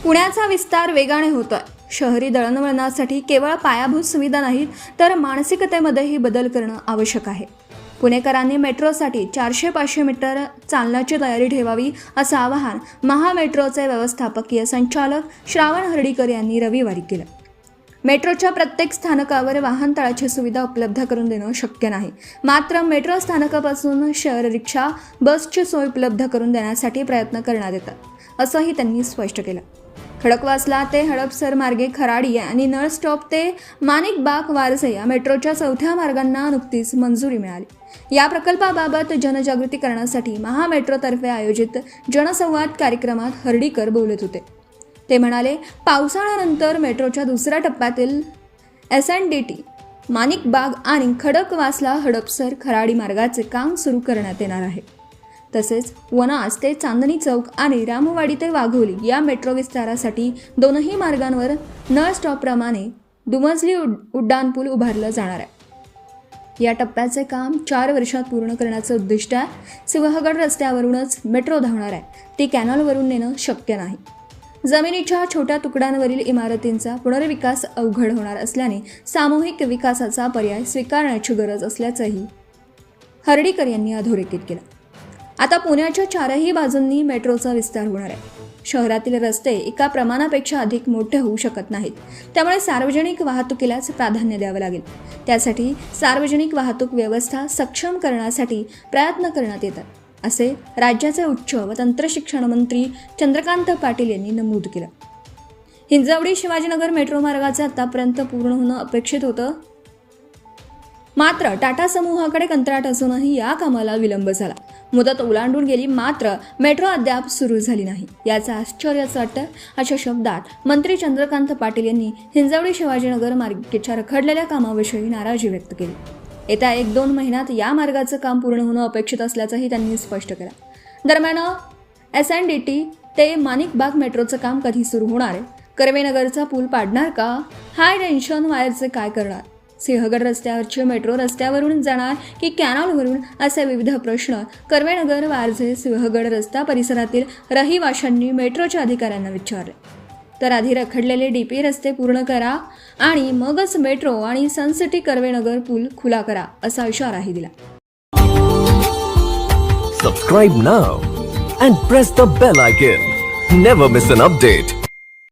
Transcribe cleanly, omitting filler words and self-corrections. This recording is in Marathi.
पुण्याचा विस्तार वेगाने होतोय। शहरी दळणवळणासाठी केवळ पायाभूत सुविधा नाहीत तर मानसिकतेमध्येही बदल करणं आवश्यक आहे। पुणेकरांनी मेट्रोसाठी 400-500 मीटर चालण्याची तयारी ठेवावी असं आवाहन महामेट्रोचे व्यवस्थापकीय संचालक श्रावण हर्डीकर यांनी रविवारी केलं। मेट्रोच्या प्रत्येक स्थानकावर वाहनतळाची सुविधा उपलब्ध करून देणं शक्य नाही, मात्र मेट्रो स्थानकापासून शेअर रिक्षा, बसची सोय उपलब्ध करून देण्यासाठी प्रयत्न करण्यात येतात असंही त्यांनी स्पष्ट केलं। खडकवासला ते हडपसर मार्गे खराडी आणि नळ स्टॉप ते माणिकबाग वारजे या मेट्रोच्या चौथ्या मार्गांना नुकतीच मंजुरी मिळाली। या प्रकल्पाबाबत जनजागृती करण्यासाठी महामेट्रोतर्फे आयोजित जनसंवाद कार्यक्रमात हर्डीकर बोलत होते। ते म्हणाले, पावसाळ्यानंतर मेट्रोच्या दुसऱ्या टप्प्यातील SNDT माणिकबाग आणि खडकवासला हडपसर खराडी मार्गाचे काम सुरू करण्यात येणार आहे। तसेच वनाज ते चांदणी चौक आणि रामवाडी ते वाघोली या मेट्रो विस्तारासाठी दोनही मार्गांवर नळ स्टॉपप्रमाणे दुमजली उड्डाणपूल उभारलं जाणार आहे। या टप्प्याचे काम 4 वर्षात पूर्ण करण्याचं उद्दिष्ट आहे। सिंहगड रस्त्यावरूनच मेट्रो धावणार आहे, ती कॅनॉलवरून नेणं शक्य नाही। जमिनीच्या छोट्या तुकड्यांवरील इमारतींचा पुनर्विकास अवघड होणार असल्याने सामूहिक विकासाचा पर्याय स्वीकारण्याची गरज असल्याचंही हर्डीकर यांनी अधोरेखित केलं। आता पुण्याच्या 4ही बाजूंनी मेट्रोचा विस्तार होणार आहे। शहरातील रस्ते एका प्रमाणापेक्षा अधिक मोठे होऊ शकत नाहीत, त्यामुळे सार्वजनिक वाहतुकीलाच प्राधान्य द्यावं लागेल। त्यासाठी सार्वजनिक वाहतूक व्यवस्था सक्षम करण्यासाठी प्रयत्न करण्यात येतात असे राज्याचे उच्च व तंत्रशिक्षण मंत्री चंद्रकांत पाटील यांनी नमूद केलं। हिंजवडी शिवाजीनगर मेट्रो मार्गाचे आतापर्यंत पूर्ण होणं अपेक्षित होतं, मात्र टाटा समूहाकडे कंत्राट असूनही या कामाला विलंब झाला। मुदत ओलांडून गेली, मात्र मेट्रो अद्याप सुरू झाली नाही। याचं आश्चर्यच वाटतं अशा शब्दात मंत्री चंद्रकांत पाटील यांनी हिंजवडी शिवाजीनगर मार्गाच्या रखडलेल्या कामाविषयी नाराजी व्यक्त केली। येत्या 1-2 महिन्यात या मार्गाचं काम पूर्ण होणं अपेक्षित असल्याचंही त्यांनी स्पष्ट केलं। दरम्यान SNDT ते माणिकबाग मेट्रोचं काम कधी सुरू होणार आहे? कर्वेनगरचा पूल पाडणार का? हाय टेन्शन वायरचे काय करणार? सिंहगड रस्त्यावरची मेट्रो रस्त्यावरून जाणार की कॅनॉलवरून, असे विविध प्रश्न कर्वेनगर, वारजे, सिंहगड रस्ता परिसरातील रहिवाशांनी मेट्रोच्या अधिकाऱ्यांना विचारले। तर आधी रखडलेले DP रस्ते पूर्ण करा आणि मगच मेट्रो आणि सनसिटी कर्वेनगर पूल खुला करा असा इशाराही दिला। Subscribe now and press the bell icon. Never miss an update.